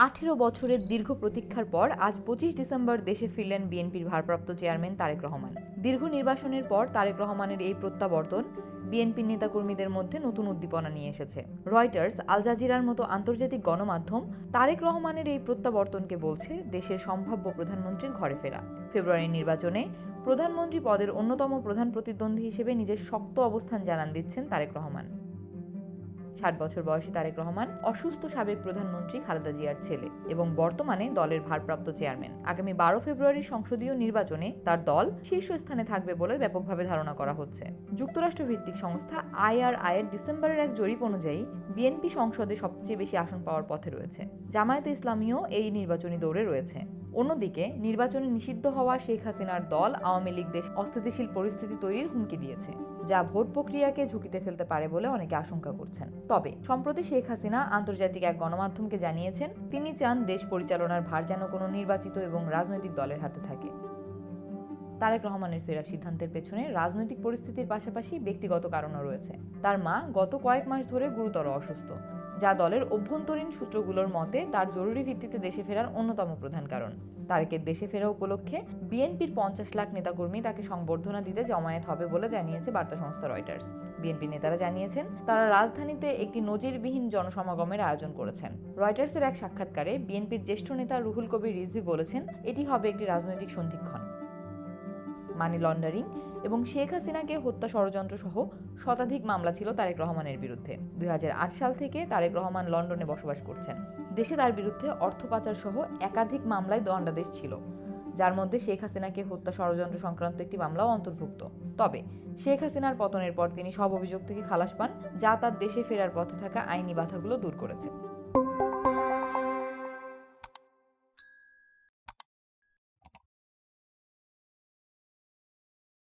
18 বছরের দীর্ঘ প্রতীক্ষার পর আজ 25 ডিসেম্বর দেশে ফিরলেন বিএনপির ভারপ্রাপ্ত চেয়ারম্যান তারেক রহমান। দীর্ঘ নির্বাসনের পর তারেক রহমানের এই প্রত্যাবর্তন বিএনপির নেতাকর্মীদের মধ্যে নতুন উদ্দীপনা নিয়ে এসেছে। রয়টার্স, আল জাজিরার মতো আন্তর্জাতিক গণমাধ্যম তারেক রহমানের এই প্রত্যাবর্তনকে বলছে দেশের সম্ভাব্য প্রধানমন্ত্রীর ঘরে ফেরা। ফেব্রুয়ারির নির্বাচনে প্রধানমন্ত্রী পদের অন্যতম প্রধান প্রতিদ্বন্দ্বী হিসেবে নিজের শক্ত অবস্থান জানান দিচ্ছেন তারেক রহমান। 60 বছর বয়সী তারেক রহমান অসুস্থ সাবেক প্রধানমন্ত্রী খালেদা জিয়ার ছেলে এবং বর্তমানে দলের ভারপ্রাপ্ত চেয়ারম্যান। আগামী 12 ফেব্রুয়ারির সংসদীয় নির্বাচনে তার দল শীর্ষস্থানে থাকবে বলে ব্যাপকভাবে ধারণা করা হচ্ছে। যুক্তরাষ্ট্রভিত্তিক সংস্থা IRI এর ডিসেম্বরের এক জরিপ অনুযায়ী বিএনপি সংসদে সবচেয়ে বেশি আসন পাওয়ার পথে রয়েছে। জামায়াতে ইসলামীও এই নির্বাচনী দৌড়ে রয়েছে। অন্যদিকে নির্বাচনে নিষিদ্ধ হওয়া শেখ হাসিনার দল আওয়ামী লীগ দেশ অস্থিতিশীল পরিস্থিতি তৈরির হুমকি দিয়েছে, যা ভোট প্রক্রিয়াকে ঝুঁকিতে ফেলতে পারে বলে অনেকে আশঙ্কা করছেন। তবে সম্প্রতি শেখ হাসিনা আন্তর্জাতিক এক গণমাধ্যমকে জানিয়েছেন তিনি চান দেশ পরিচালনার ভার যেন কোনো নির্বাচিত এবং রাজনৈতিক দলের হাতে থাকে। তারেক রহমানের ফেরার সিদ্ধান্তের পেছনে রাজনৈতিক পরিস্থিতির পাশাপাশি ব্যক্তিগত কারণও রয়েছে। তার মা গত কয়েক মাস ধরে গুরুতর অসুস্থ, যা দলের অভ্যন্তরীণ সূত্রগুলোর মতে তার জরুরি ভিত্তিতে দেশে ফেরার অন্যতম প্রধান কারণ। তারেকের দেশে ফেরা উপলক্ষে বিএনপির 50 লাখ নেতাকর্মী তাকে সংবর্ধনা দিতে জমায়েত হবে বলে জানিয়েছে বার্তা সংস্থা রয়টার্স। বিএনপি নেতারা জানিয়েছেন তারা রাজধানীতে একটি নজিরবিহীন জনসমাগমের আয়োজন করেছেন। রয়টার্সের এক সাক্ষাৎকারে বিএনপির জ্যেষ্ঠ নেতা রুহুল কবির রিজভী বলেছেন এটি হবে একটি রাজনৈতিক সন্ধিক্ষণ। মানি লন্ডারিং এবং শেখ হাসিনাকে হত্যা ষড়যন্ত্র সহ শতাধিক মামলা ছিল তারেক রহমানের বিরুদ্ধে। 2008 সাল থেকে তারেক রহমান লন্ডনে বসবাস করছেন। দেশে তার বিরুদ্ধে অর্থ পাচার সহ একাধিক মামলায় দণ্ডাদেশ ছিল, যার মধ্যে শেখ হাসিনাকে হত্যা ষড়যন্ত্র সংক্রান্ত একটি মামলাও অন্তর্ভুক্ত। তবে শেখ হাসিনার পতনের পর তিনি সব অভিযোগ থেকে খালাস পান, যা তার দেশে ফেরার পথে থাকা আইনি বাধাগুলো দূর করেছে।